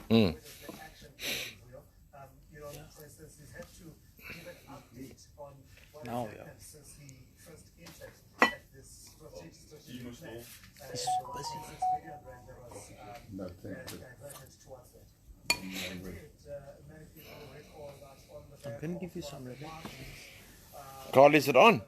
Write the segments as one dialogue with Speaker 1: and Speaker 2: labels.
Speaker 1: Mm.
Speaker 2: Now, yeah. He's busy.
Speaker 3: No, thank you.
Speaker 2: I'm going to give you some Rebecca.
Speaker 1: Carl, is it on?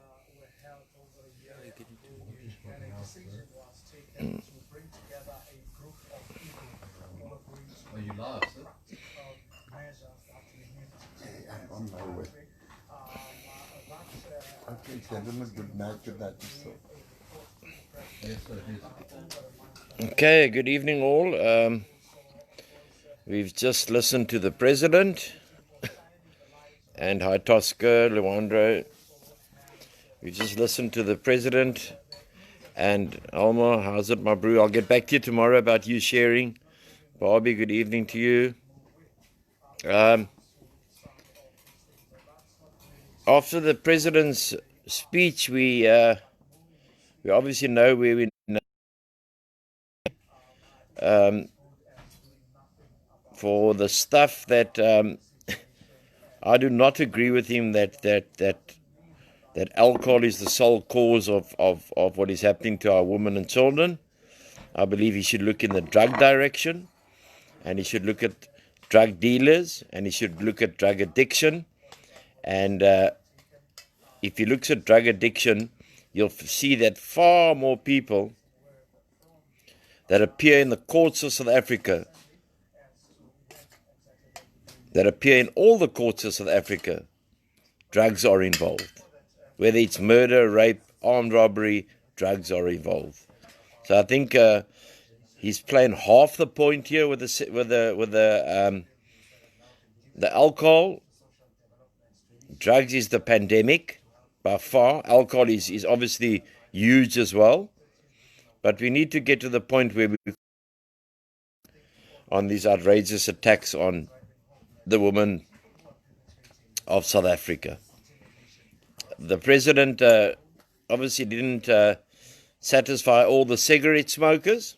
Speaker 3: Are you live, sir? I'm on my way. Okay, gentlemen, good night yourself. Yes, sir, yes.
Speaker 1: Okay, good evening all. We've just listened to the President and Hi Tosca, Luandro. We've just listened to the President and Alma. How's it, my brew? I'll get back to you tomorrow about you sharing. Barbie, good evening to you. After the President's speech, we obviously know where we for the stuff that I do not agree with him that alcohol is the sole cause of what is happening to our women and children. I believe he should look in the drug direction, and he should look at drug dealers, and he should look at drug addiction. And if he looks at drug addiction, you'll see that far more people that appear in the courts of South Africa, that appear in all the courts of South Africa, drugs are involved. Whether it's murder, rape, armed robbery, drugs are involved. So I think he's playing half the point here with the alcohol. Drugs is the pandemic by far. Alcohol is obviously huge as well. But we need to get to the point where we on these outrageous attacks on the women of South Africa. The President obviously didn't satisfy all the cigarette smokers,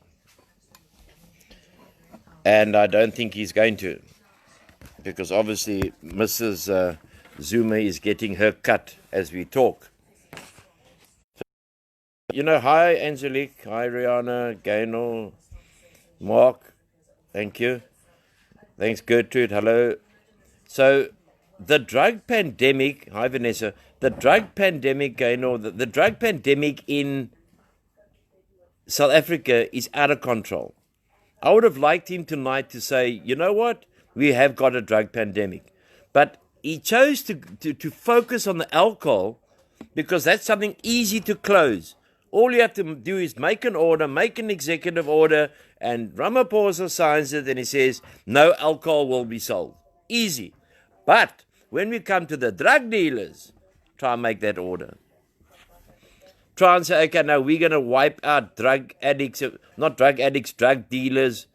Speaker 1: and I don't think he's going to, because obviously Mrs. Zuma is getting her cut as we talk. You know, hi Angelique, hi Rihanna, Gaynor, Mark, thank you. Thanks Gertrude, hello. So the drug pandemic, hi Vanessa, the drug pandemic, Gaynor, the drug pandemic in South Africa is out of control. I would have liked him tonight to say, you know what, we have got a drug pandemic. But he chose to focus on the alcohol because that's something easy to close. All you have to do is make an order, make an executive order, and Ramaphosa signs it and he says, no alcohol will be sold. Easy. But when we come to the drug dealers, try and make that order. Try and say, okay, now we're going to wipe out drug addicts, not drug addicts, drug dealers,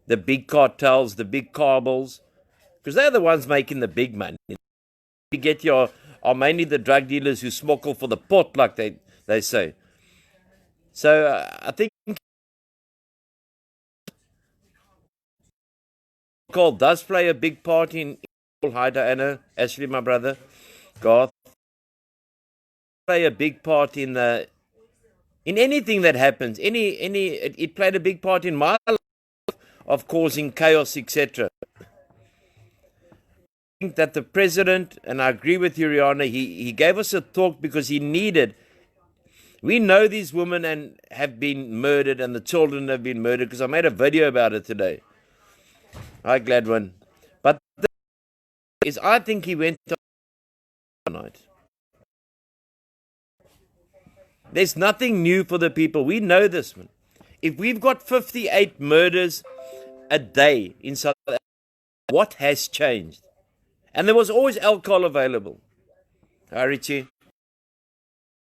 Speaker 1: the big cartels, the big cabals, because they're the ones making the big money. You get are mainly the drug dealers who smokle for the pot, like they say. So I think alcohol does play a big part in. Hi Diana, Ashley, my brother, Garth. Play a big part in anything that happens. It played a big part in my life of causing chaos, etc. I think that the President, and I agree with you, Rihanna, he gave us a talk because he needed. We know these women have been murdered and the children have been murdered because I made a video about it today. Hi, Gladwin. But the is I think he went tonight. There's nothing new for the people. We know this, man. If we've got 58 murders a day in South Africa, what has changed? And there was always alcohol available. Hi, Richie.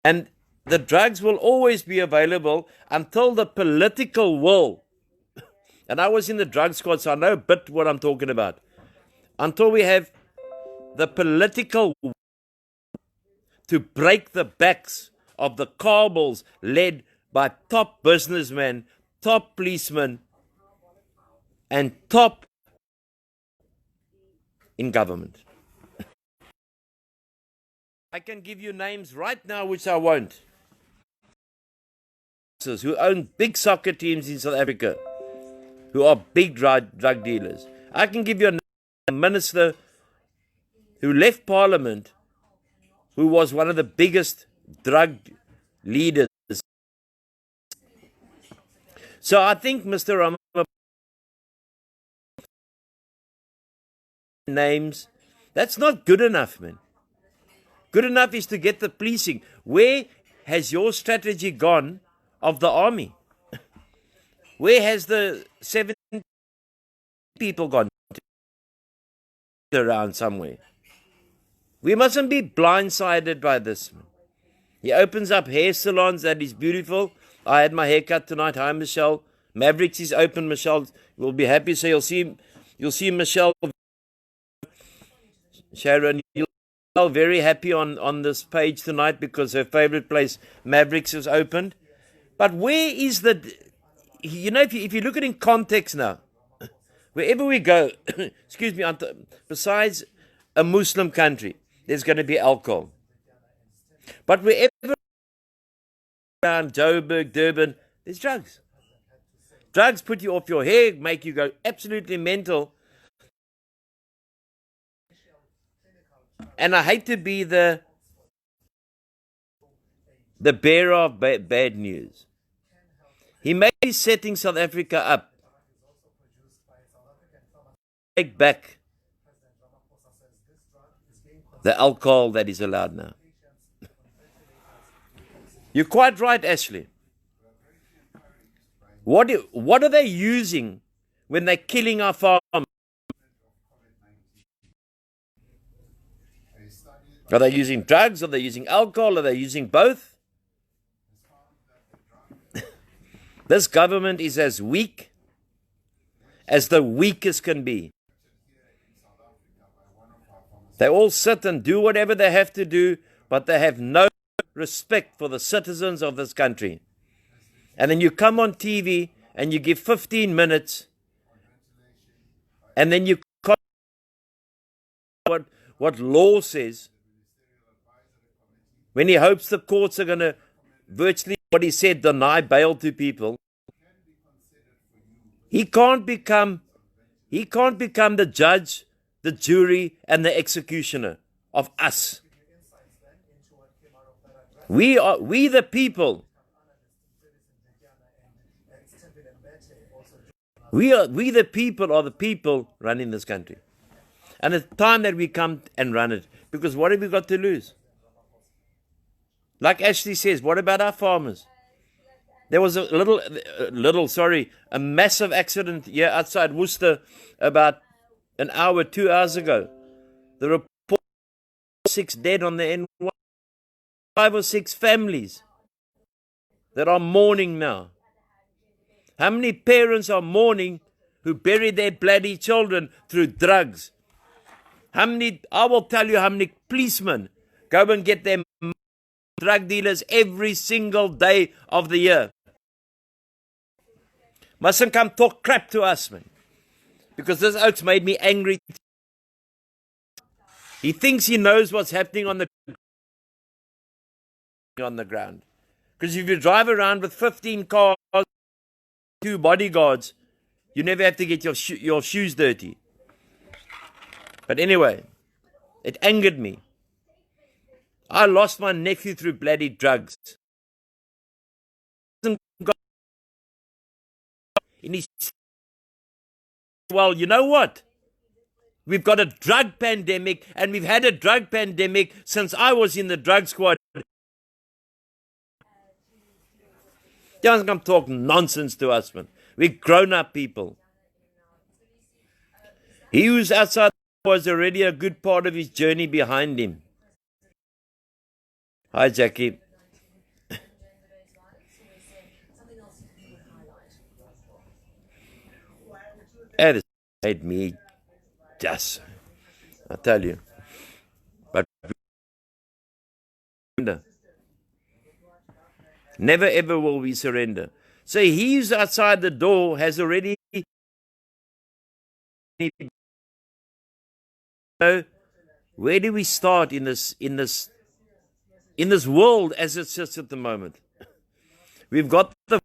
Speaker 1: And the drugs will always be available until the political will. And I was in the drug squad, so I know a bit what I'm talking about. Until we have the political will to break the backs of the cabals led by top businessmen, top policemen, and top in government. I can give you names right now, which I won't, who own big soccer teams in South Africa, who are big drug dealers. I can give you a minister who left Parliament, who was one of the biggest drug leaders. So I think Mr. Rama names, that's not good enough, man. Good enough is to get the policing. Where has your strategy gone of the army? Where has the 7 people gone around somewhere? We mustn't be blindsided by this, man. He opens up hair salons, that is beautiful. I had my hair cut tonight. Hi, Michelle. Mavericks is open. Michelle will be happy. So you'll see Michelle, Sharon. You'll be very happy on this page tonight because her favorite place, Mavericks, is opened. But where is if you look at it in context now, wherever we go, excuse me, besides a Muslim country, there's going to be alcohol. But wherever around Joburg, Durban, there's drugs. Drugs put you off your hair, make you go absolutely mental. And I hate to be the bearer of bad news. He may be setting South Africa up. Take back the alcohol that is allowed now. You're quite right, Ashley. What are they using when they're killing our farmers? Are they using drugs? Are they using alcohol? Are they using both? This government is as weak as the weakest can be. They all sit and do whatever they have to do, but they have no respect for the citizens of this country. And then you come on TV and you give 15 minutes and then you what law says, when he hopes the courts are going to virtually, what he said, deny bail to people. He can't become the judge, the jury, and the executioner of us. We the people. We the people are the people running this country. And it's time that we come and run it. Because what have we got to lose? Like Ashley says, what about our farmers? There was a massive accident here outside Worcester about an hour, 2 hours ago. The report, 6 dead on the N1. 5 or 6 families that are mourning now. How many parents are mourning who buried their bloody children through drugs? I will tell you how many policemen go and get their drug dealers every single day of the year. Mustn't come talk crap to us, man. Because this oak's made me angry. He thinks he knows what's happening on the ground. Because if you drive around with 15 cars, 2 bodyguards, you never have to get your shoes dirty. But anyway, it angered me. I lost my nephew through bloody drugs. Well, you know what? We've got a drug pandemic, and we've had a drug pandemic since I was in the drug squad. Don't come talk nonsense to us, man. We're grown-up people. He who's outside was already a good part of his journey behind him. Hi, Jackie. That has made me just, I tell you. But never ever will we surrender. So he who's outside the door has already So where do we start in this world as it sits at the moment? We've got the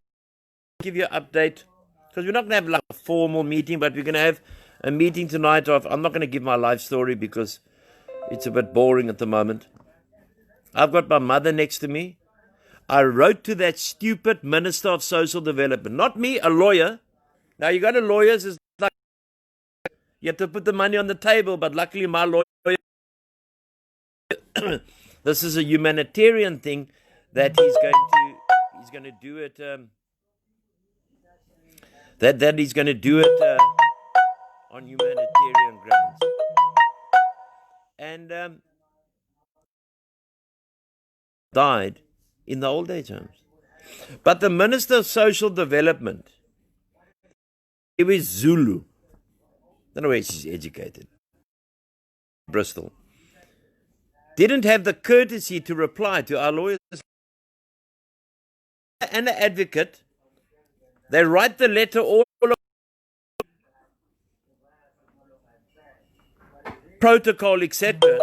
Speaker 1: give you an update because we're not going to have like a formal meeting, but we're going to have a meeting tonight. I'm not going to give my life story because it's a bit boring at the moment. I've got my mother next to me. I wrote to that stupid Minister of Social Development, not me, a lawyer. Now you go to lawyers, it's like you have to put the money on the table, but luckily my lawyer, this is a humanitarian thing that he's going to do it. That he's going to do it on humanitarian grounds. And died in the old age homes. But the Minister of Social Development, he was Zulu. I don't know where she's educated. Bristol. Didn't have the courtesy to reply to our lawyers and the advocate. They write the letter all protocol, etc.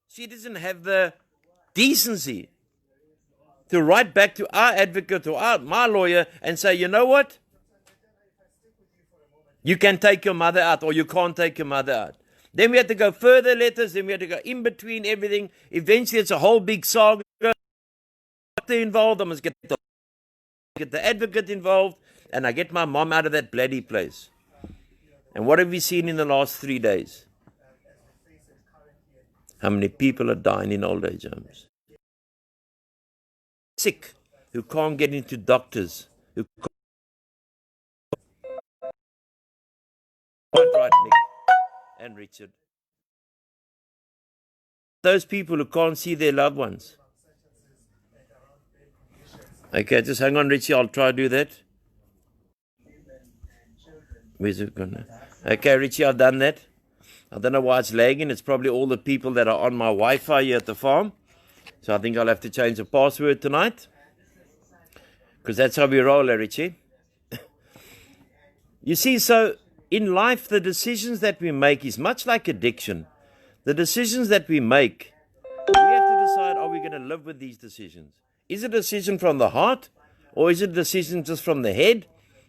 Speaker 1: She doesn't have the decency to write back to our advocate or my lawyer and say, you know what? You can take your mother out or you can't take your mother out. Then we had to go further letters, then we had to go in between everything. Eventually it's a whole big saga. Involved, I must get the advocate involved, and I get my mom out of that bloody place. And what have we seen in the last 3 days? How many people are dying in old age homes? Sick, who can't get into doctors. Quite right, Nick and Richard. Those people who can't see their loved ones. Okay, just hang on, Richie. I'll try to do that. Where's it gone? Okay, Richie, I've done that. I don't know why it's lagging. It's probably all the people that are on my Wi-Fi here at the farm. So I think I'll have to change the password tonight. Because that's how we roll, Richie. You see, so in life, the decisions that we make is much like addiction. The decisions that we make, we have to decide, are we going to live with these decisions? Is it a decision from the heart? Or is it a decision just from the head?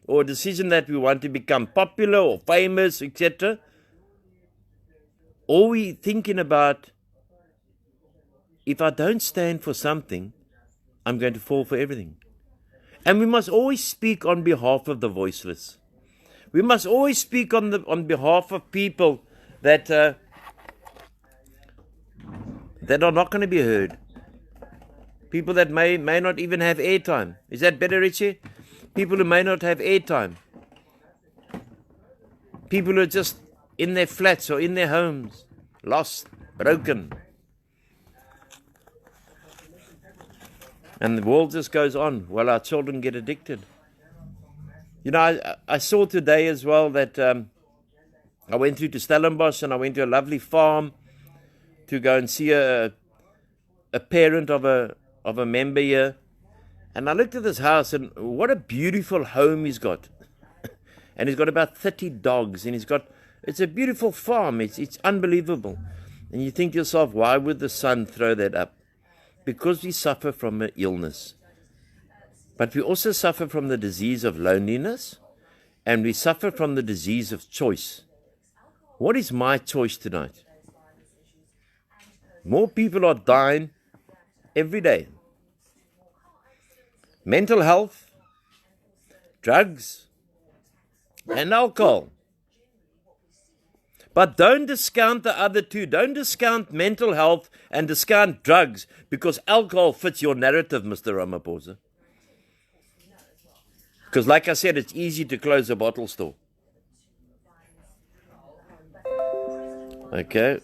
Speaker 1: Or a decision that we want to become popular or famous, etc.? Or we thinking about, if I don't stand for something, I'm going to fall for everything. And we must always speak on behalf of the voiceless. We must always speak on behalf of people that are not going to be heard. People that may not even have airtime. Is that better, Richie? People who may not have airtime. People who are just in their flats or in their homes, lost, broken. And the world just goes on while our children get addicted. You know, I saw today as well that I went through to Stellenbosch and I went to a lovely farm to go and see a parent of a member here. And I looked at this house and what a beautiful home he's got. And he's got about 30 dogs and it's a beautiful farm. It's unbelievable. And you think to yourself, why would the son throw that up? Because we suffer from an illness. But we also suffer from the disease of loneliness. And we suffer from the disease of choice. What is my choice tonight? More people are dying every day. Mental health, drugs, and alcohol. But don't discount the other two. Don't discount mental health and discount drugs because alcohol fits your narrative, Mr. Ramaphosa. Because like I said, it's easy to close a bottle store. Okay.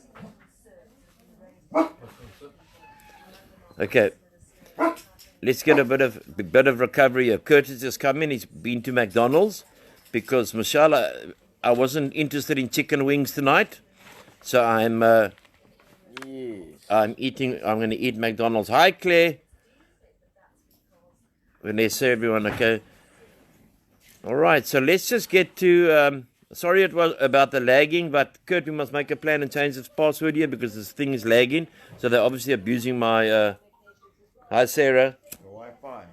Speaker 1: Okay. Let's get a bit of recovery here. Curtis has come in. He's been to McDonald's because, mashallah, I wasn't interested in chicken wings tonight. So I'm going to eat McDonald's. Hi, Claire. Vanessa, everyone, okay. All right, so let's just get to. Sorry it was about the lagging, but Kurt, we must make a plan and change this password here because this thing is lagging. So they're obviously abusing my. Hi, Sarah.
Speaker 3: Wi-Fi.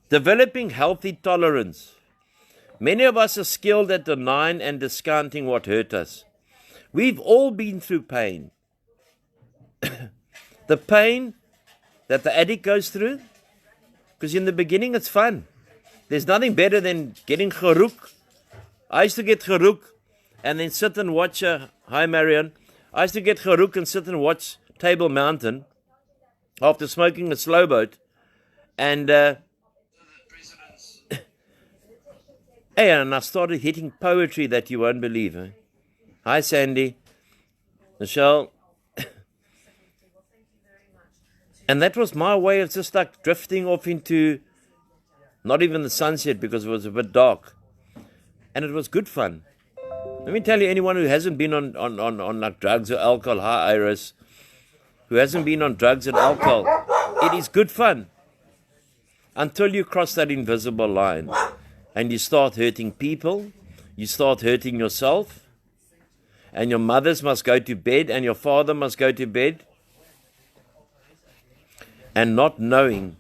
Speaker 1: Developing healthy tolerance. Many of us are skilled at denying and discounting what hurt us. We've all been through pain. The pain that the addict goes through, because in the beginning it's fun. There's nothing better than getting gerook. I used to get gerook and then sit and watch. Hi, Marion. I used to get gerook and sit and watch Table Mountain after smoking a slow boat. And hey, and I started hitting poetry that you won't believe. Eh? Hi, Sandy. Michelle. And that was my way of just like drifting off into not even the sunset because it was a bit dark. And it was good fun. Let me tell you, anyone who hasn't been on like drugs or alcohol, hi Iris, who hasn't been on drugs and alcohol, it is good fun. Until you cross that invisible line and you start hurting people, you start hurting yourself, and your mothers must go to bed and your father must go to bed, and not knowing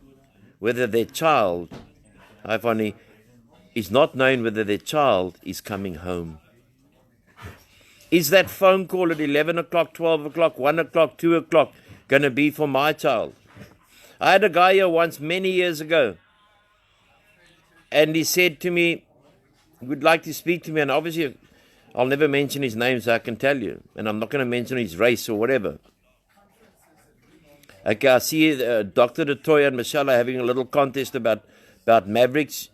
Speaker 1: whether their child, hi Fanny, is not knowing whether their child is coming home. Is that phone call at 11 o'clock, 12 o'clock, 1 o'clock, 2 o'clock going to be for my child? I had a guy here once many years ago, and he said to me, he would like to speak to me, and obviously I'll never mention his name so I can tell you, and I'm not going to mention his race or whatever. Okay, I see Dr. DeToya and Michelle are having a little contest about Mavericks.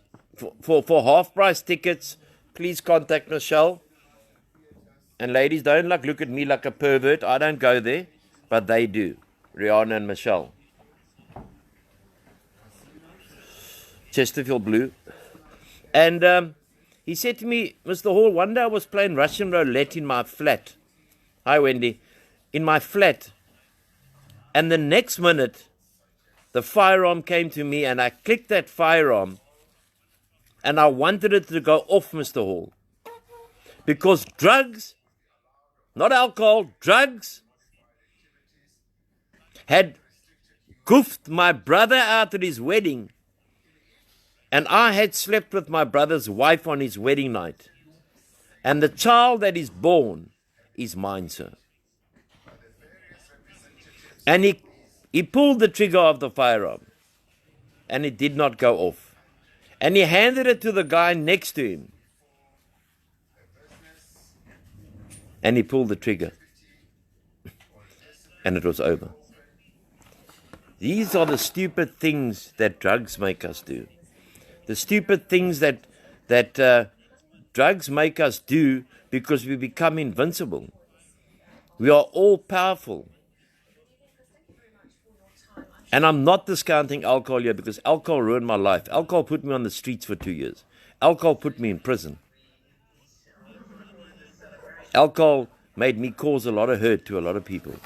Speaker 1: For half-price tickets, please contact Michelle. And ladies, don't look at me like a pervert. I don't go there, but they do. Rihanna and Michelle. Chesterfield Blue. And he said to me, Mr. Hall, one day I was playing Russian roulette in my flat. Hi, Wendy. In my flat. And the next minute, the firearm came to me and I clicked that firearm and I wanted it to go off, Mr. Hall. Because drugs, not alcohol, drugs, had goofed my brother out at his wedding. And I had slept with my brother's wife on his wedding night. And the child that is born is mine, sir. And he pulled the trigger of the firearm. And it did not go off. And he handed it to the guy next to him. And he pulled the trigger. And it was over. These are the stupid things that drugs make us do. The stupid things that drugs make us do because we become invincible. We are all powerful. And I'm not discounting alcohol here because alcohol ruined my life. Alcohol put me on the streets for 2 years. Alcohol put me in prison. Alcohol made me cause a lot of hurt to a lot of people.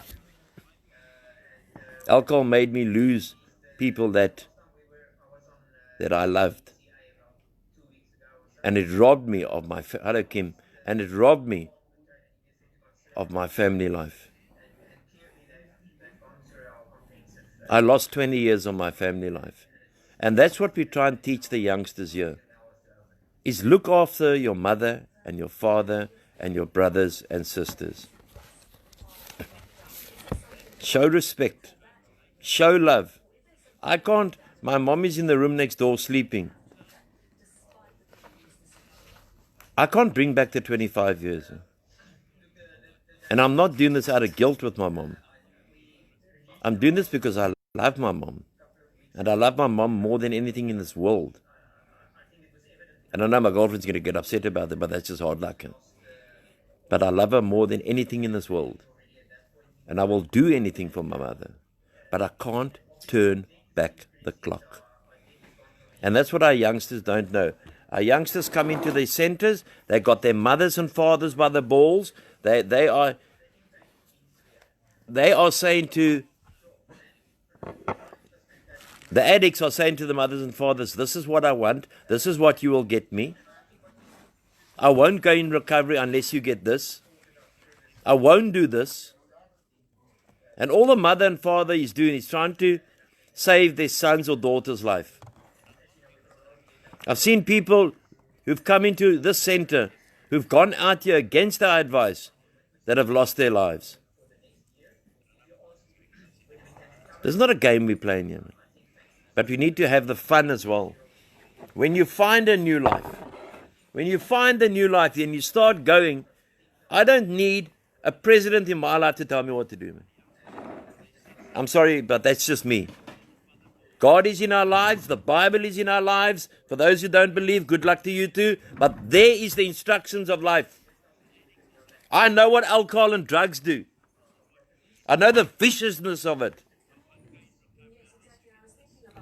Speaker 1: Alcohol made me lose people that I loved. And it robbed me of my, hello Kim, and it robbed me of my family life. I lost 20 years of my family life. And that's what we try and teach the youngsters here. Is look after your mother and your father and your brothers and sisters. Show respect. Show love. I can't, my mom is in the room next door sleeping. I can't bring back the 25 years. And I'm not doing this out of guilt with my mom. I'm doing this because I love my mom. And I love my mom more than anything in this world. And I know my girlfriend's going to get upset about it, but that's just hard luck. But I love her more than anything in this world. And I will do anything for my mother. But I can't turn back the clock. And that's what our youngsters don't know. Our youngsters come into the centers. They got their mothers and fathers by the balls. They are saying to The addicts are saying to the mothers and fathers, this is what I want, this is what you will get me. I won't go in recovery unless you get this. I won't do this. And all the mother and father is doing is trying to save their son's or daughter's life. I've seen people who've come into this center, who've gone out here against our advice, that have lost their lives. This is not a game we're playing here. But we need to have the fun as well. When you find a new life, then you start going, I don't need a president in my life to tell me what to do, man. I'm sorry, but that's just me. God is in our lives, the Bible is in our lives. For those who don't believe, good luck to you too. But there is the instructions of life. I know what alcohol and drugs do. I know the viciousness of it.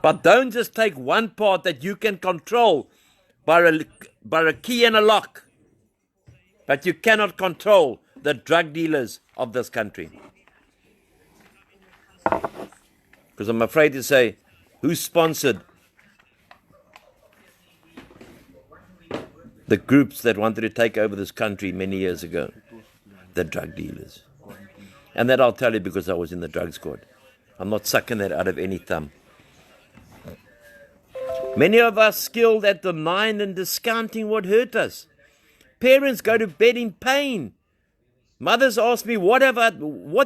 Speaker 1: But don't just take one part that you can control by a key and a lock. But you cannot control the drug dealers of this country. Because I'm afraid to say, who sponsored the groups that wanted to take over this country many years ago? The drug dealers. And that I'll tell you because I was in the drug squad. I'm not sucking that out of any thumb. Many of us skilled at denying and discounting what hurt us. Parents go to bed in pain. Mothers ask me, what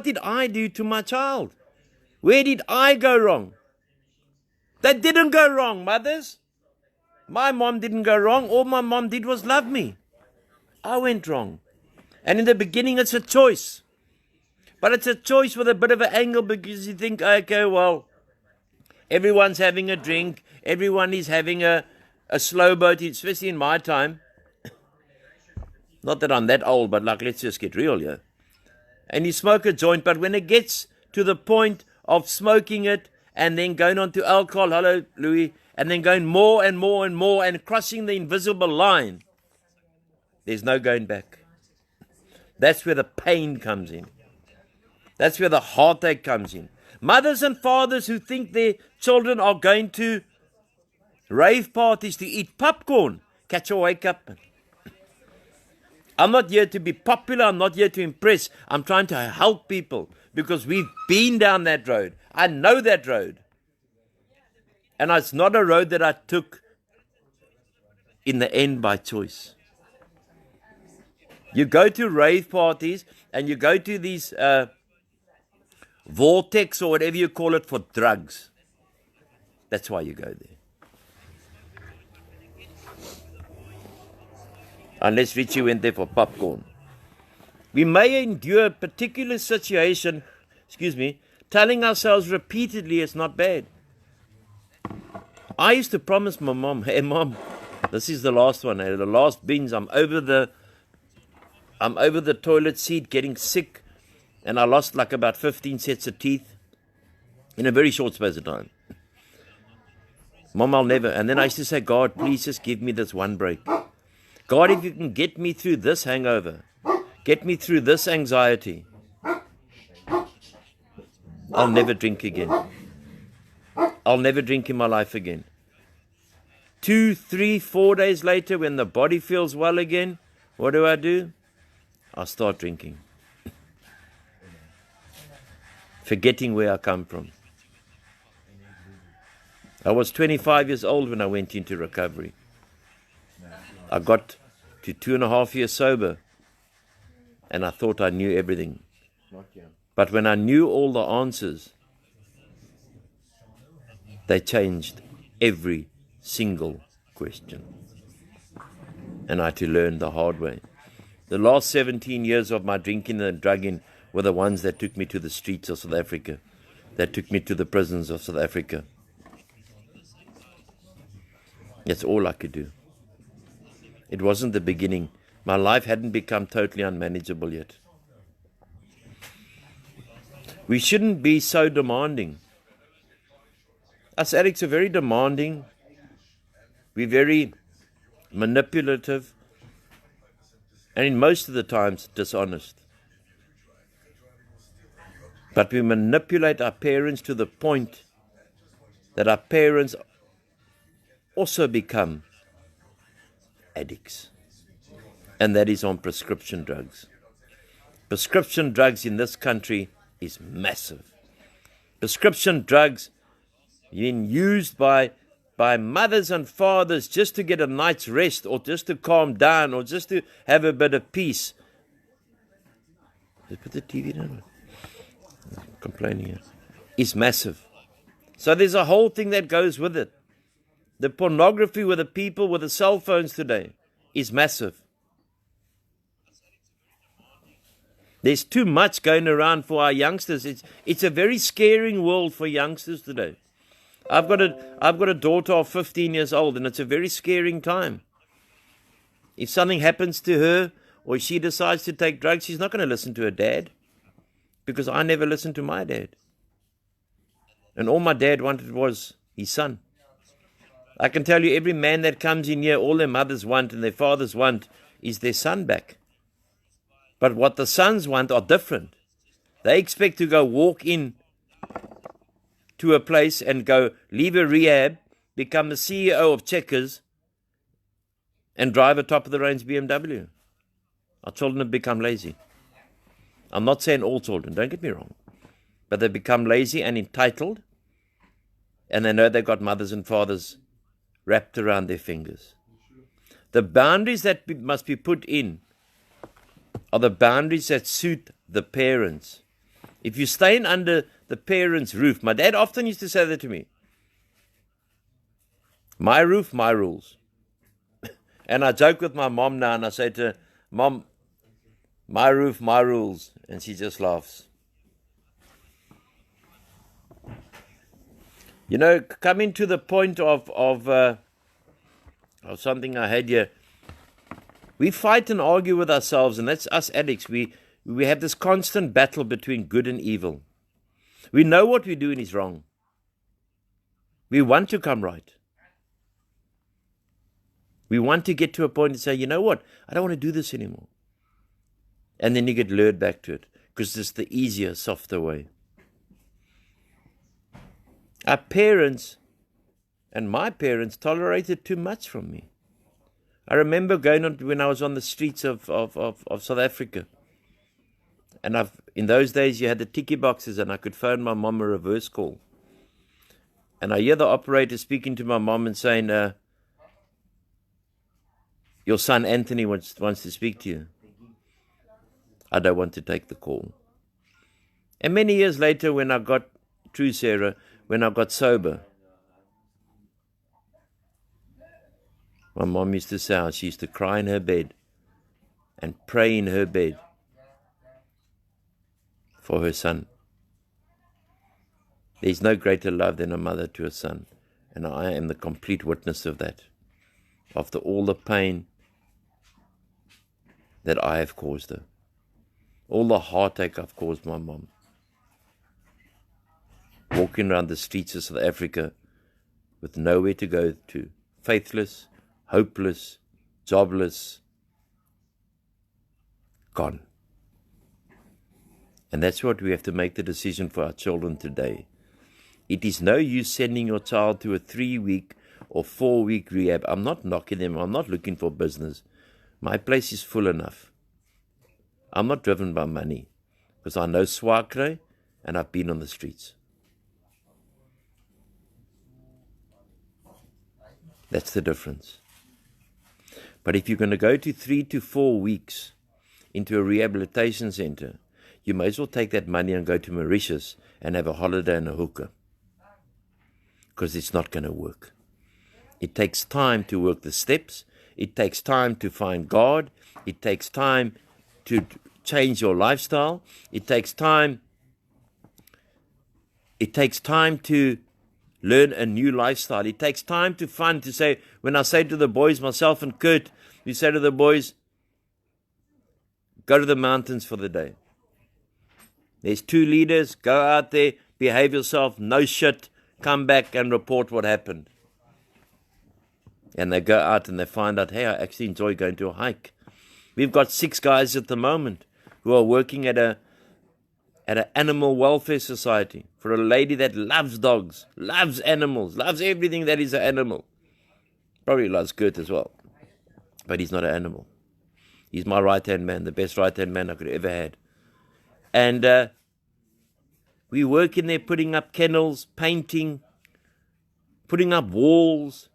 Speaker 1: did I do to my child? Where did I go wrong? That didn't go wrong, mothers. My mom didn't go wrong. All my mom did was love me. I went wrong. And in the beginning, it's a choice. But it's a choice with a bit of an angle because you think, okay, well, everyone's having a drink. Everyone is having a slow boat, especially in my time. Not that I'm that old, but like, let's just get real here. And you smoke a joint, but when it gets to the point of smoking it and then going on to alcohol, hello, Louis, and then going more and more and more and crossing the invisible line, there's no going back. That's where the pain comes in. That's where the heartache comes in. Mothers and fathers who think their children are going to rave parties to eat popcorn, catch a wake up. I'm not here to be popular. I'm not here to impress. I'm trying to help people because we've been down that road. I know that road. And it's not a road that I took in the end by choice. You go to rave parties and you go to these vortex or whatever you call it for drugs. That's why you go there. Unless Richie went there for popcorn. We may endure a particular situation, telling ourselves repeatedly it's not bad. I used to promise my mom, hey mom, this is the last one, the last binge, I'm over the toilet seat getting sick, and I lost like about 15 sets of teeth in a very short space of time. Mom, I'll never, and then I used to say, God, please just give me this one break. God, if you can get me through this hangover, get me through this anxiety, I'll never drink again. I'll never drink in my life again. 2, 3, 4 days later, when the body feels well again, what do? I start drinking. Forgetting where I come from. I was 25 years old when I went into recovery. I got to 2.5 years sober, and I thought I knew everything. But when I knew all the answers, they changed every single question. And I had to learn the hard way. The last 17 years of my drinking and drugging were the ones that took me to the streets of South Africa, that took me to the prisons of South Africa. That's all I could do. It wasn't the beginning. My life hadn't become totally unmanageable yet. We shouldn't be so demanding. Us addicts are very demanding. We're very manipulative. And in most of the times, dishonest. But we manipulate our parents to the point that our parents also become addicts. And that is on prescription drugs. Prescription drugs in this country is massive. Prescription drugs being used by mothers and fathers just to get a night's rest, or just to calm down, or just to have a bit of peace. Just put the TV down. I'm complaining here. Is massive. So there's a whole thing that goes with it. The pornography with the people with the cell phones today is massive. There's too much going around for our youngsters. It's a very scaring world for youngsters today. I've got a daughter of 15 years old, and it's a very scaring time. If something happens to her, or she decides to take drugs, she's not going to listen to her dad, because I never listened to my dad. And all my dad wanted was his son. I can tell you, every man that comes in here, all their mothers want and their fathers want is their son back. But what the sons want are different. They expect to go walk in to a place and go leave a rehab, become the CEO of Checkers, and drive a top-of-the-range BMW. Our children have become lazy. I'm not saying all children, don't get me wrong. But they've become lazy and entitled, and they know they've got mothers and fathers wrapped around their fingers. The boundaries that must be put in are the boundaries that suit the parents. If you're staying under the parents' roof, my dad often used to say that to me. My roof, my rules. And I joke with my mom now, and I say to her, Mom, my roof, my rules. And she just laughs. You know, coming to the point of something I had here, we fight and argue with ourselves, and that's us addicts. We have this constant battle between good and evil. We know what we're doing is wrong. We want to come right. We want to get to a point and say, you know what, I don't want to do this anymore. And then you get lured back to it, because it's the easier, softer way. Our parents and my parents tolerated too much from me. I remember going on when I was on the streets of South Africa. And in those days you had the tiki boxes, and I could phone my mom a reverse call. And I hear the operator speaking to my mom and saying, your son Anthony wants to speak to you. I don't want to take the call. And many years later, when I got, true Sarah, when I got sober, my mom used to say how she used to cry in her bed and pray in her bed for her son. There's no greater love than a mother to a son, and I am the complete witness of that. After all the pain that I have caused her, all the heartache I've caused my mom, walking around the streets of South Africa with nowhere to go to, faithless, hopeless, jobless, gone. And that's what we have to make the decision for our children today. It is no use sending your child to a 3-week or 4-week rehab. I'm not knocking them. I'm not looking for business. My place is full enough. I'm not driven by money, because I know swakre and I've been on the streets. That's the difference. But if you're going to go to 3 to 4 weeks into a rehabilitation center, you may as well take that money and go to Mauritius and have a holiday and a hookah. Because it's not going to work. It takes time to work the steps. It takes time to find God. It takes time to change your lifestyle. It takes time. It takes time to learn a new lifestyle. It takes time to fund, to say, when I say to the boys, myself and Kurt, we say to the boys, go to the mountains for the day. There's 2 leaders, go out there, behave yourself, no shit, come back and report what happened. And they go out and they find out, hey, I actually enjoy going to a hike. We've got 6 guys at the moment who are working at a at an animal welfare society for a lady that loves dogs, loves animals, loves everything that is an animal. Probably loves Kurt as well. But he's not an animal. He's my right-hand man, the best right-hand man I could ever had. And we work in there putting up kennels, painting, putting up walls.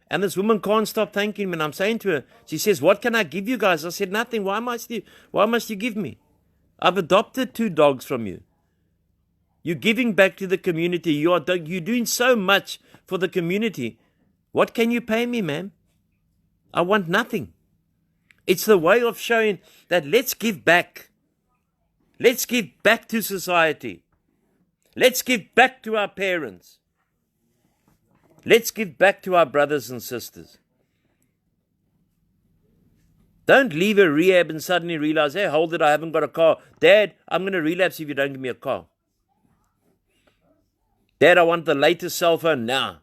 Speaker 1: And this woman can't stop thanking me. And I'm saying to her, she says, what can I give you guys? I said, nothing. Why must you give me? I've adopted 2 dogs from you. You're giving back to the community. You're doing so much for the community. What can you pay me, ma'am? I want nothing. It's the way of showing that let's give back. Let's give back to society. Let's give back to our parents. Let's give back to our brothers and sisters. Don't leave a rehab and suddenly realize, hey, hold it, I haven't got a car. Dad, I'm going to relapse if you don't give me a car. Dad, I want the latest cell phone now.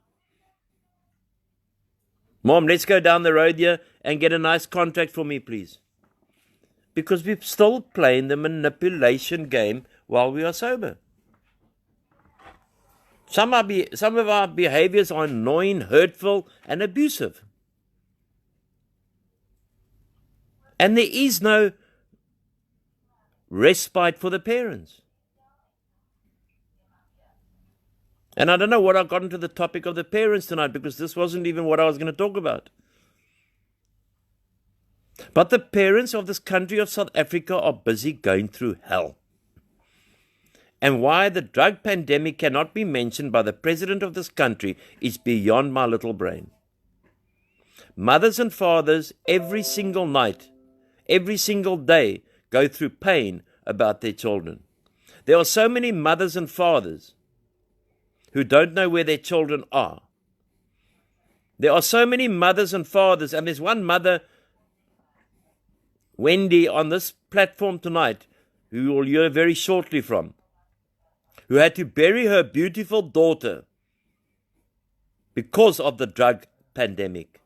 Speaker 1: Mom, let's go down the road here and get a nice contract for me, please. Because we're still playing the manipulation game while we are sober. Some of our behaviors are annoying, hurtful, and abusive. And there is no respite for the parents. And I don't know what I got into the topic of the parents tonight, because this wasn't even what I was going to talk about. But the parents of this country of South Africa are busy going through hell. And why the drug pandemic cannot be mentioned by the president of this country is beyond my little brain. Mothers and fathers every single night, every single day, go through pain about their children. There are so many mothers and fathers who don't know where their children are. There are so many mothers and fathers, and there's one mother, Wendy, on this platform tonight, who you will hear very shortly from, who had to bury her beautiful daughter because of the drug pandemic.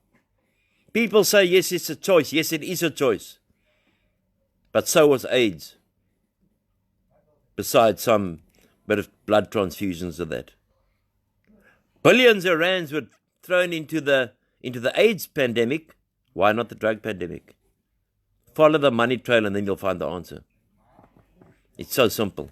Speaker 1: People say, yes, it's a choice. Yes, it is a choice. But so was AIDS, besides some bit of blood transfusions of that. Billions of rands were thrown into the AIDS pandemic. Why not the drug pandemic? Follow the money trail and then you'll find the answer. It's so simple.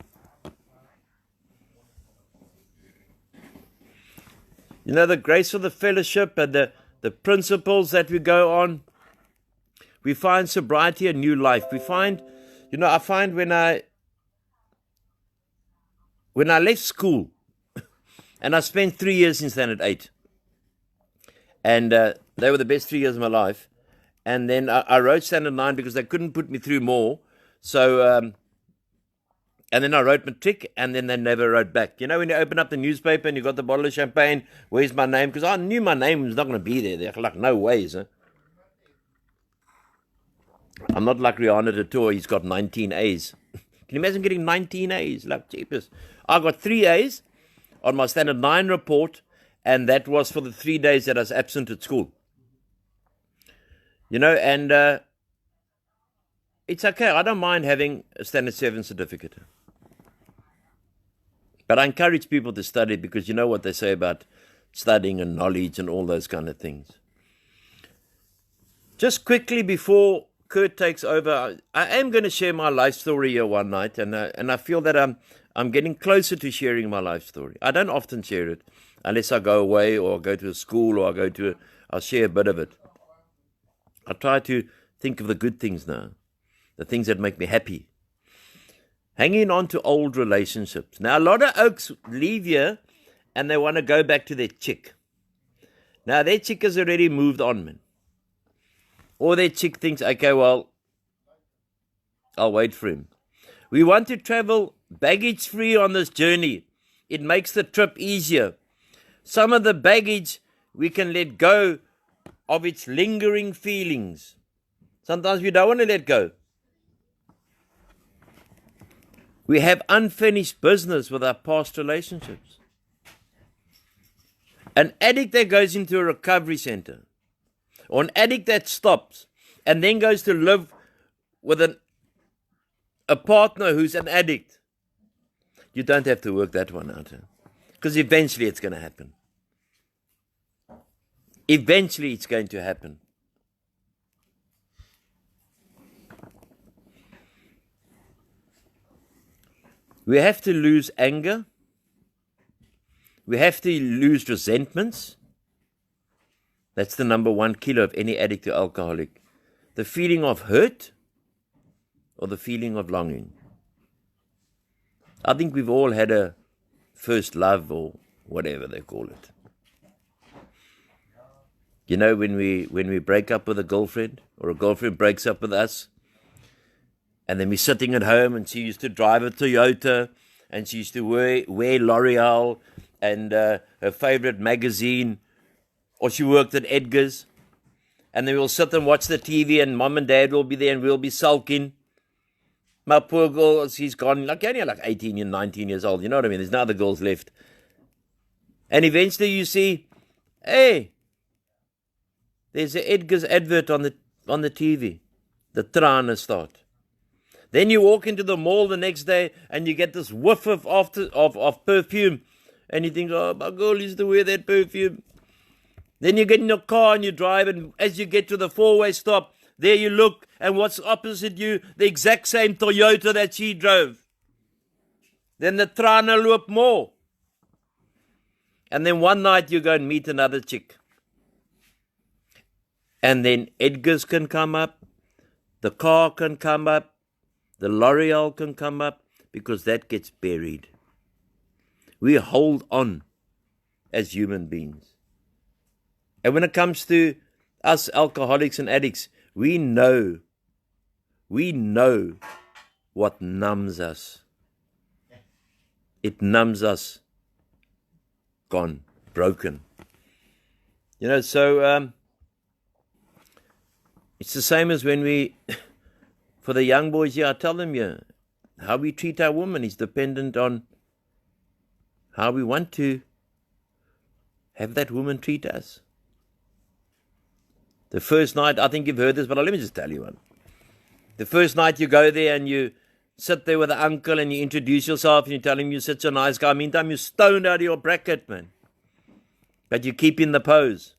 Speaker 1: You know, the grace of the fellowship and the principles that we go on, we find sobriety a new life. We find, I find when I left school, and I spent 3 years in Standard 8, and they were the best 3 years of my life, and then I wrote Standard 9 because they couldn't put me through more, so, and then I wrote matric, and then they never wrote back. You know, when you open up the newspaper and you got the bottle of champagne, where's my name? Because I knew my name was not going to be there. They're like, no ways. Huh? I'm not like Rihanna Tator. He's got 19 A's. Can you imagine getting 19 A's? Like, cheapest. I got 3 A's on my Standard 9 report, and that was for the 3 days that I was absent at school. And it's okay. I don't mind having a Standard 7 certificate. But I encourage people to study, because you know what they say about studying and knowledge and all those kind of things. Just quickly before Kurt takes over, I am going to share my life story here one night, and I feel that I'm getting closer to sharing my life story. I don't often share it unless I go away or go to a school or I'll share a bit of it. I try to think of the good things now, the things that make me happy. Hanging on to old relationships. Now, a lot of oaks leave here and they want to go back to their chick. Now, their chick has already moved on, man. Or their chick thinks, okay, well, I'll wait for him. We want to travel baggage-free on this journey. It makes the trip easier. Some of the baggage we can let go of its lingering feelings. Sometimes we don't want to let go. We have unfinished business with our past relationships. An addict that goes into a recovery center, or an addict that stops and then goes to live with a a partner who's an addict, you don't have to work that one out. Because eventually it's going to happen. Eventually it's going to happen. We have to lose anger. We have to lose resentments. That's the number one killer of any addict or alcoholic. The feeling of hurt or the feeling of longing. I think we've all had a first love or whatever they call it. You know, when we break up with a girlfriend or a girlfriend breaks up with us, and then we're sitting at home and she used to drive a Toyota and she used to wear RAEL and her favorite magazine, or she worked at Edgar's, and then we'll sit and watch the TV and mom and dad will be there and we'll be sulking. My poor girl, she's gone, only 18 and 19 years old, you know what I mean? There's no other girls left. And eventually you see, hey, there's an Edgar's advert on the TV. The trane start. Then you walk into the mall the next day and you get this whiff of perfume. And you think, oh, my girl used to wear that perfume. Then you get in your car and you drive, and as you get to the four-way stop, there you look, and what's opposite you? The exact same Toyota that she drove. Then the trane loop more. And then one night you go and meet another chick. And then Edgar's can come up, the car can come up, the L'Oreal can come up, because that gets buried. We hold on as human beings. And when it comes to us alcoholics and addicts, we know what numbs us. It numbs us. Gone, broken. You know, so it's the same as when we, for the young boys here, I tell them here, how we treat our woman is dependent on how we want to have that woman treat us. The first night, I think you've heard this, but let me just tell you one. The first night you go there and you sit there with the uncle and you introduce yourself and you tell him you're such a nice guy. Meantime, you're stoned out of your bracket, man. But you keep in the pose.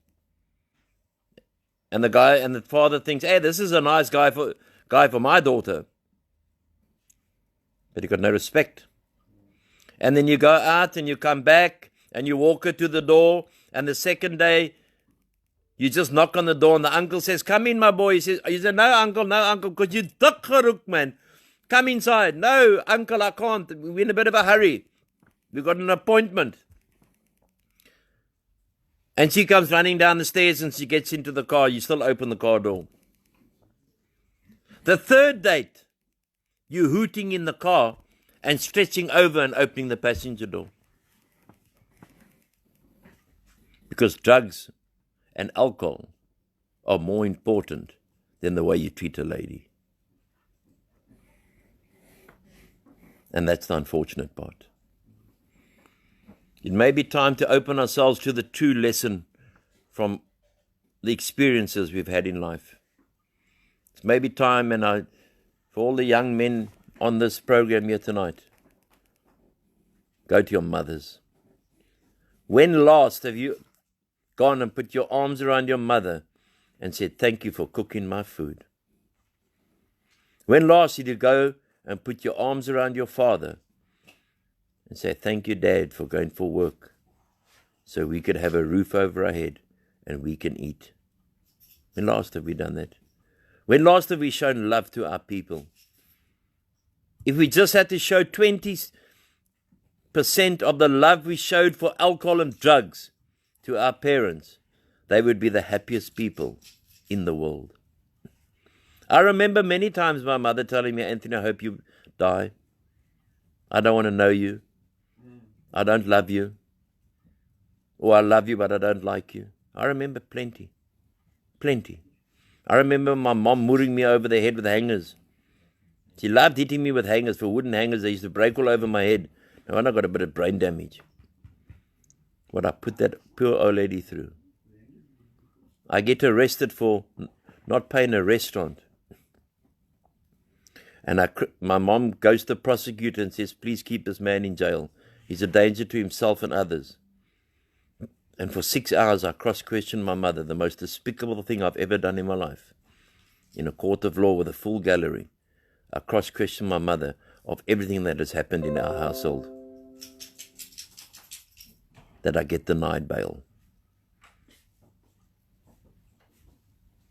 Speaker 1: And the guy and the father thinks, hey, this is a nice guy for my daughter. But he got no respect. And then you go out and you come back and you walk her to the door, and the second day you just knock on the door and the uncle says, come in, my boy. He said, no, uncle, because you're dik geroek, man. Come inside. No, uncle, I can't. We're in a bit of a hurry. We've got an appointment. And she comes running down the stairs and she gets into the car. You still open the car door. The third date, you hooting in the car and stretching over and opening the passenger door. Because drugs and alcohol are more important than the way you treat a lady. And that's the unfortunate part. It may be time to open ourselves to the true lesson from the experiences we've had in life. It's maybe time, and for all the young men on this program here tonight, go to your mothers. When last have you gone and put your arms around your mother and said, thank you for cooking my food? When last did you go and put your arms around your father and say, thank you, Dad, for going for work so we could have a roof over our head and we can eat? When last have we done that? When last have we shown love to our people? If we just had to show 20% of the love we showed for alcohol and drugs to our parents, they would be the happiest people in the world. I remember many times my mother telling me, Anthony, I hope you die. I don't want to know you. I don't love you. Or I love you, but I don't like you. I remember plenty. I remember my mom mooring me over the head with hangers. She loved hitting me with hangers, for wooden hangers. They used to break all over my head. No wonder I got a bit of brain damage. What I put that poor old lady through. I get arrested for not paying a restaurant. And my mom goes to the prosecutor and says, please keep this man in jail. He's a danger to himself and others. And for 6 hours I cross-questioned my mother, the most despicable thing I've ever done in my life. In a court of law with a full gallery, I cross-questioned my mother of everything that has happened in our household. That I get denied bail.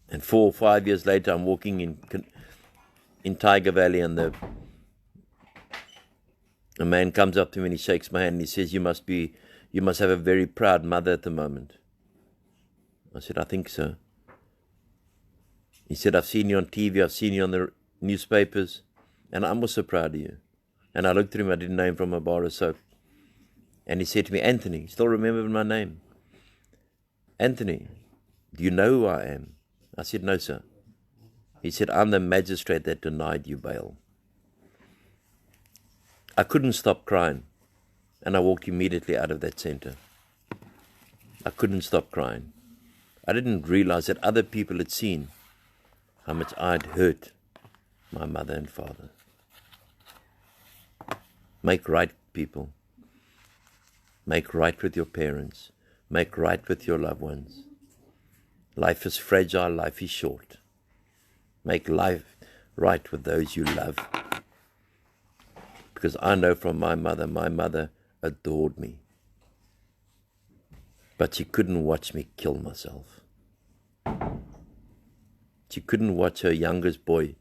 Speaker 1: And 4 or 5 years later, I'm walking in Tiger Valley, and a man comes up to me and he shakes my hand and he says, you must have a very proud mother at the moment. I said, I think so. He said, I've seen you on TV, I've seen you on the newspapers, and I'm also proud of you. And I looked at him, I didn't know him from a bar of soap. And he said to me, Anthony, still remember my name? Anthony, do you know who I am? I said, no, sir. He said, I'm the magistrate that denied you bail. I couldn't stop crying, and I walked immediately out of that center. I couldn't stop crying. I didn't realize that other people had seen how much I'd hurt my mother and father. Make right, people. Make right with your parents. Make right with your loved ones. Life is fragile, life is short. Make life right with those you love. Because I know from my mother adored me. But she couldn't watch me kill myself. She couldn't watch her youngest boy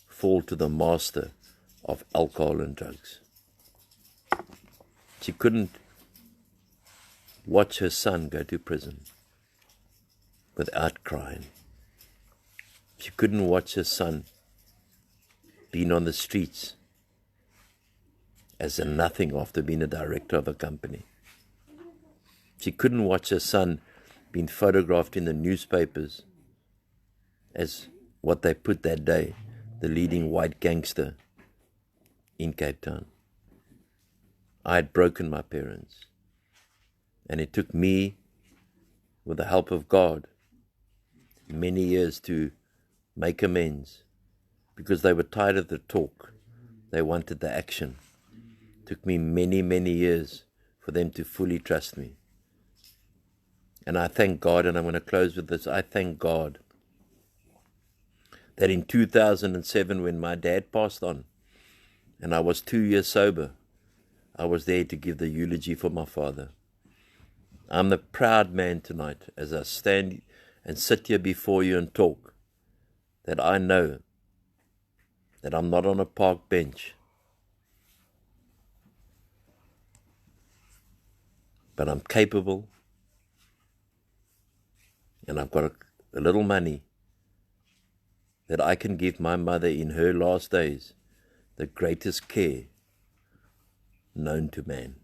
Speaker 1: fall to the master of alcohol and drugs. She couldn't watch her son go to prison without crying. She couldn't watch her son being on the streets as a nothing after being a director of a company. She couldn't watch her son being photographed in the newspapers as what they put that day, the leading white gangster in Cape Town. I had broken my parents, and it took me, with the help of God, many years to make amends, because they were tired of the talk. They wanted the action. It took me many, many years for them to fully trust me. And I thank God, and I'm going to close with this, I thank God that in 2007, when my dad passed on, and I was 2 years sober, I was there to give the eulogy for my father. I'm the proud man tonight as I stand and sit here before you and talk, that I know that I'm not on a park bench, but I'm capable, and I've got a little money that I can give my mother in her last days the greatest care known to man.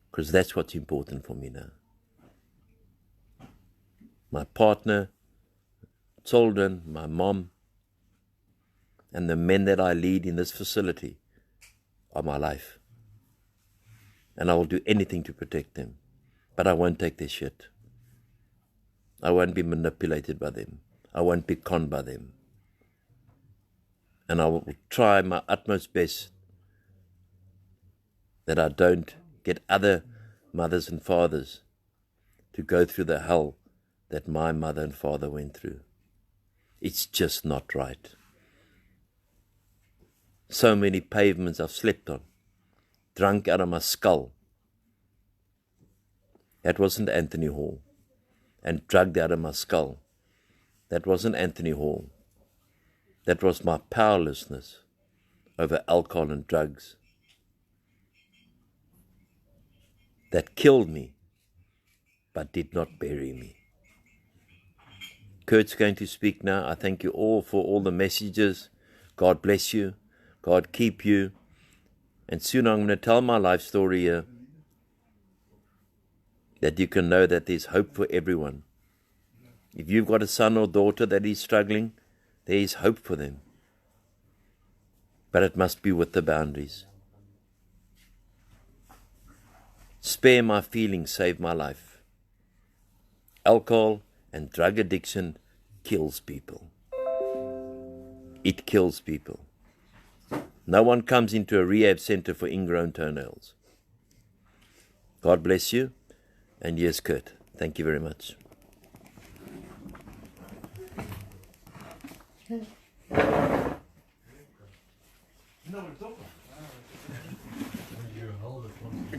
Speaker 1: Because that's what's important for me now. My partner, children, my mom, and the men that I lead in this facility are my life. And I will do anything to protect them. But I won't take their shit. I won't be manipulated by them. I won't be conned by them. And I will try my utmost best that I don't get other mothers and fathers to go through the hell that my mother and father went through. It's just not right. So many pavements I've slept on, drunk out of my skull. That wasn't Anthony Hall. And drugged out of my skull. That wasn't Anthony Hall. That was my powerlessness over alcohol and drugs. That killed me, but did not bury me. Kurt's going to speak now. I thank you all for all the messages. God bless you. God keep you. And soon I'm going to tell my life story here, that you can know that there's hope for everyone. If you've got a son or daughter that is struggling, there is hope for them. But it must be with the boundaries. Spare my feelings, save my life. Alcohol and drug addiction kills people. It kills people. No one comes into a rehab center for ingrown toenails. God bless you. And yes, Kurt, thank you very much.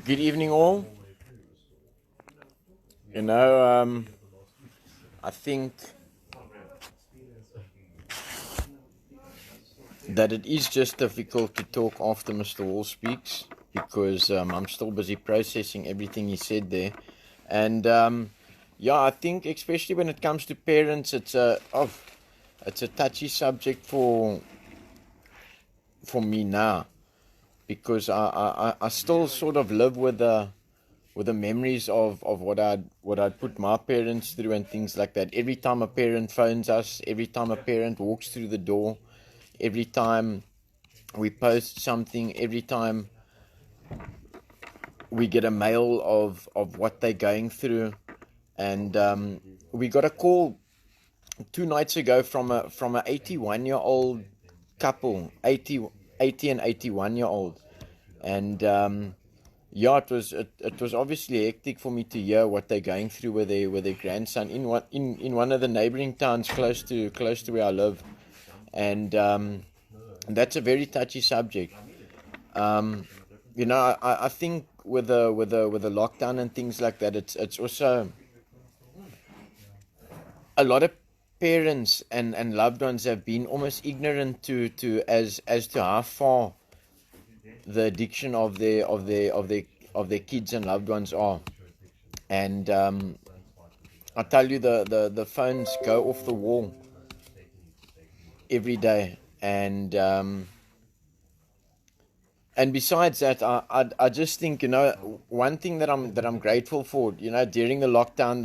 Speaker 2: Good evening, all. You know, I think that it is just difficult to talk after Mr. Wall speaks because I'm still busy processing everything he said there. And yeah, I think especially when it comes to parents, it's a touchy subject for me now, because I still sort of live with the memories of what I'd put my parents through and things like that. Every time a parent phones us, every time a parent walks through the door, every time we post something, every time we get a mail of what they're going through. And we got a call 2 nights ago from a 81-year-old couple, 80 and 81-year-old. And yeah, it was obviously hectic for me to hear what they're going through with their grandson in one of the neighboring towns close to where I live. And that's a very touchy subject. You know, I think with the lockdown and things like that, it's also a lot of parents and loved ones have been almost ignorant to as to how far the addiction of their kids and loved ones are. And I tell you, the phones go off the wall every day. And besides that, I just think, you know, one thing that I'm grateful for, you know, during the lockdown,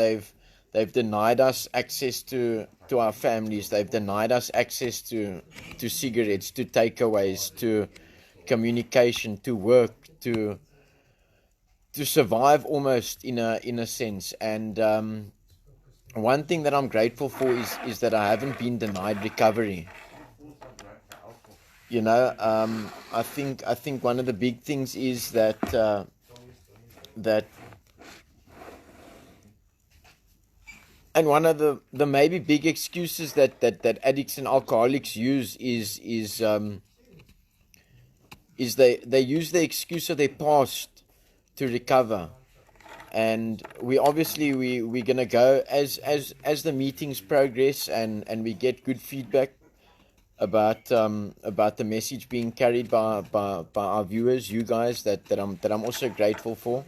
Speaker 2: they've denied us access to our families. They've denied us access to cigarettes, to takeaways, to communication, to work, to survive almost in a sense. And one thing that I'm grateful for is that I haven't been denied recovery. You know, I think one of the big things is that and one of the maybe big excuses that addicts and alcoholics use is they use the excuse of their past to recover. And we're gonna go as the meetings progress and we get good feedback about the message being carried by our viewers, you guys, that I'm also grateful for.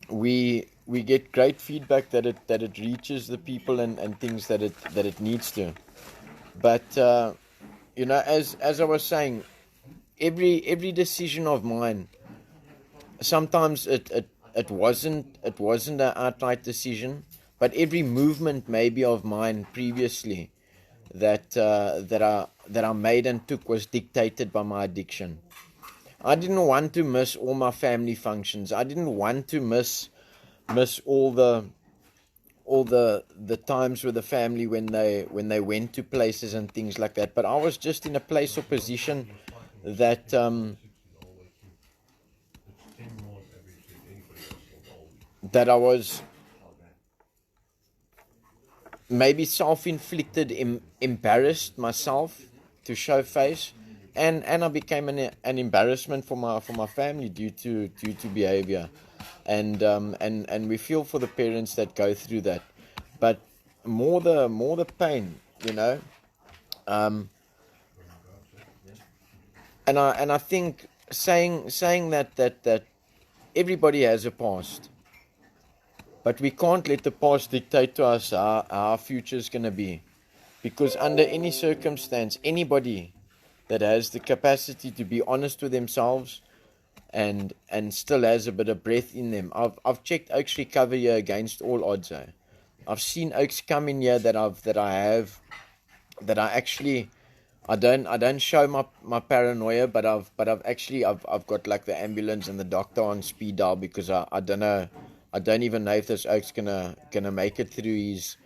Speaker 2: We get great feedback that it reaches the people and things that it needs to. But you know, as I was saying, every decision of mine, sometimes it wasn't an outright decision, but every movement maybe of mine previously that I made and took was dictated by my addiction. I didn't want to miss all my family functions. I didn't want to miss all the times with the family when they went to places and things like that. But I was just in a place or position that I was maybe self-inflicted, embarrassed myself to show face, and I became an embarrassment for my family due to behavior, and we feel for the parents that go through that, but more the pain, you know, and I think saying that everybody has a past. But we can't let the past dictate to us how our future is going to be. Because under any circumstance, anybody that has the capacity to be honest with themselves and still has a bit of breath in them. I've checked Oak's recovery here against all odds. I've seen Oak's come in here that I don't show my paranoia, but I've got like the ambulance and the doctor on speed dial, because I don't know. I don't even know if this Oak's gonna make it through his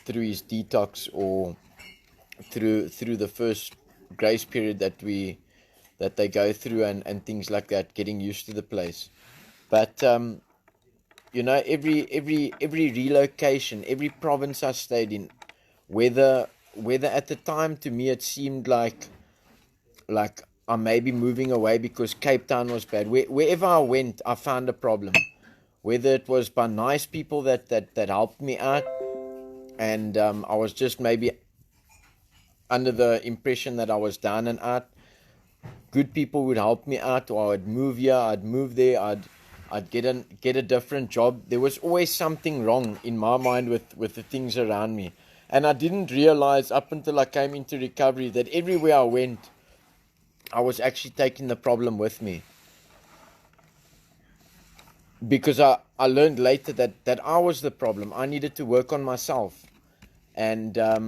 Speaker 2: detox or through the first grace period that they go through, and things like that, getting used to the place. But you know, every relocation, every province I stayed in, whether at the time, to me it seemed like I may be moving away because Cape Town was bad. Wherever I went, I found a problem. Whether it was by nice people that helped me out, and I was just maybe under the impression that I was down and out, good people would help me out, or I'd move here, I'd move there, I'd get a different job. There was always something wrong in my mind with the things around me. And I didn't realize up until I came into recovery that everywhere I went, I was actually taking the problem with me. Because I learned later that I was the problem. I needed to work on myself. And I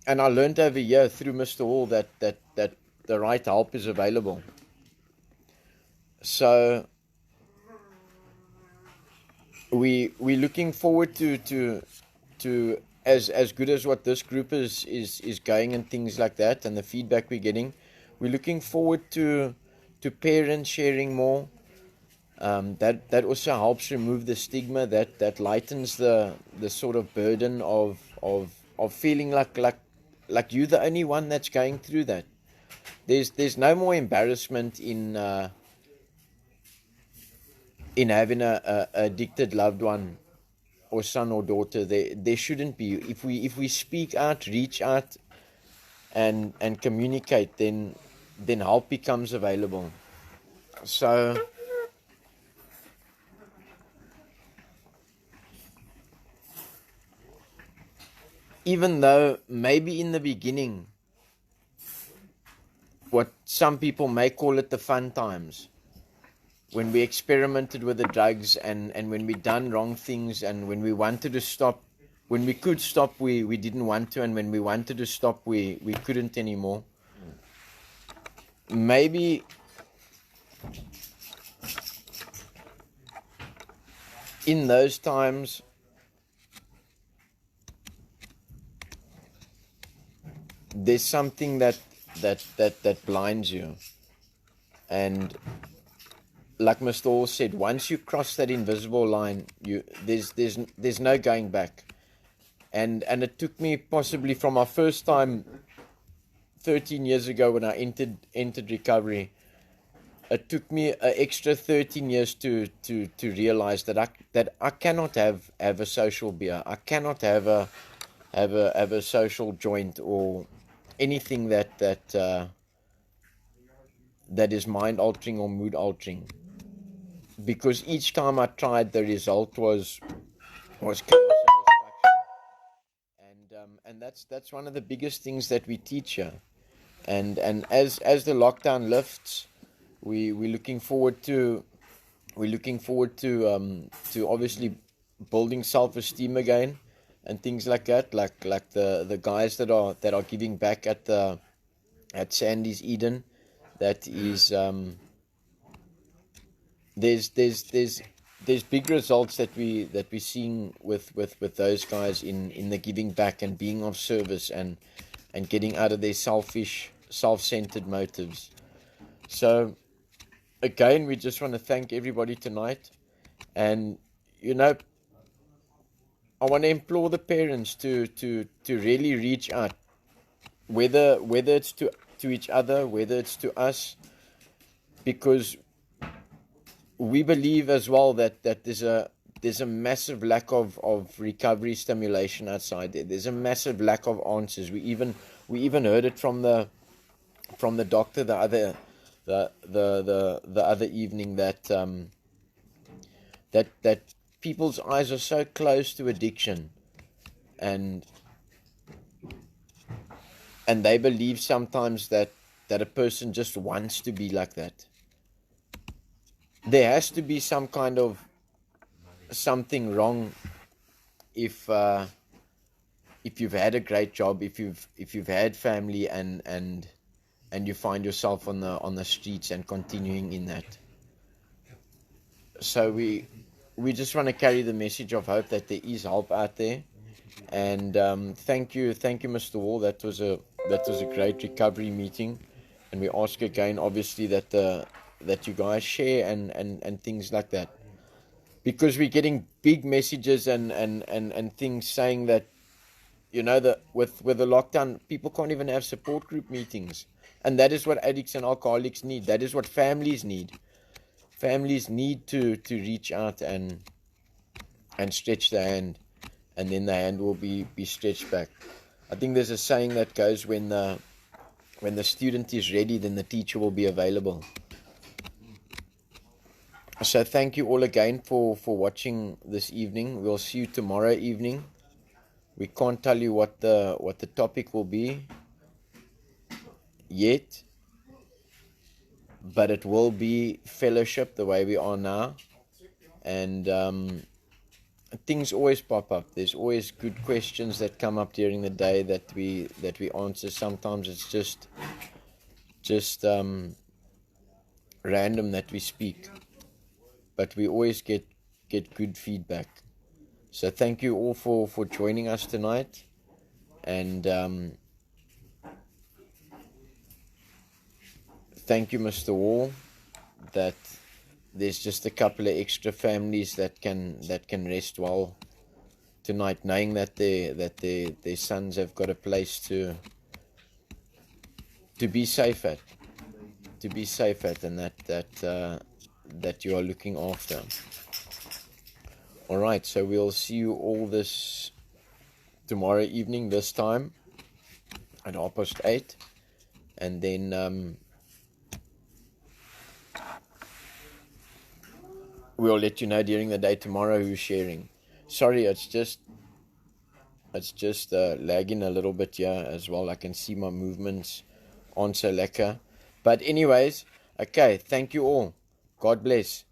Speaker 2: learned over here through Mr. Hall that the right help is available. So we're looking forward to as good as what this group is going and things like that, and the feedback we're getting. We're looking forward to parents sharing more. That also helps remove the stigma, that lightens the sort of burden of feeling like you're the only one that's going through that. There's no more embarrassment in having a addicted loved one, or son or daughter. There shouldn't be. If we speak out, reach out, and communicate, then help becomes available. So even though maybe in the beginning, what some people may call it the fun times, when we experimented with the drugs, and when we done wrong things, and when we wanted to stop, when we could stop, we didn't want to, and when we wanted to stop, we couldn't anymore. Maybe in those times, there's something that blinds you. And like Mr. Hall said, once you cross that invisible line, there's no going back. And it took me possibly from my first time 13 years ago when I entered recovery, it took me an extra 13 years to realize that I cannot have a social beer. I cannot have a social joint, or anything that is mind altering or mood altering. Because each time I tried, the result was chaos and destruction. And that's one of the biggest things that we teach here. And as the lockdown lifts, we're looking forward to obviously building self-esteem again, and things like that, like the guys that are giving back at Sandy's Eden. That is there's big results that we're seeing with those guys in the giving back and being of service, and getting out of their selfish, self-centered motives. So again, we just want to thank everybody tonight, and I want to implore the parents to really reach out, whether it's to each other, whether it's to us, because we believe as well that there's a massive lack of recovery stimulation outside there. There's a massive lack of answers. We even heard it from the doctor the other evening, that people's eyes are so close to addiction, and they believe sometimes that a person just wants to be like that. There has to be some kind of something wrong if you've had a great job, if you've had family, and you find yourself on the streets and continuing in that. So we just want to carry the message of hope that there is help out there, And thank you, Mr. Wall. That was a great recovery meeting, and we ask again, obviously, that you guys share and things like that, because we're getting big messages and things saying that, you know, that with the lockdown, people can't even have support group meetings, and that is what addicts and alcoholics need. That is what families need. Families need to reach out and stretch their hand, and then the hand will be stretched back. I think there's a saying that goes, when the student is ready, then the teacher will be available. So thank you all again for watching this evening. We'll see you tomorrow evening. We can't tell you what the topic will be yet, but it will be fellowship the way we are now. And things always pop up. There's always good questions that come up during the day that we answer. Sometimes it's just random that we speak, but we always get good feedback. So thank you all for joining us tonight, and thank you, Mr. Wall, that there's just a couple of extra families that can rest well tonight, knowing that their sons have got a place to be safe at, and that you are looking after. All right, so we'll see you all this tomorrow evening, this time at 8:30, and then we'll let you know during the day tomorrow who's sharing. Sorry, it's just lagging a little bit here as well. I can see my movements aren't so lekker. But anyways, okay, thank you all. God bless.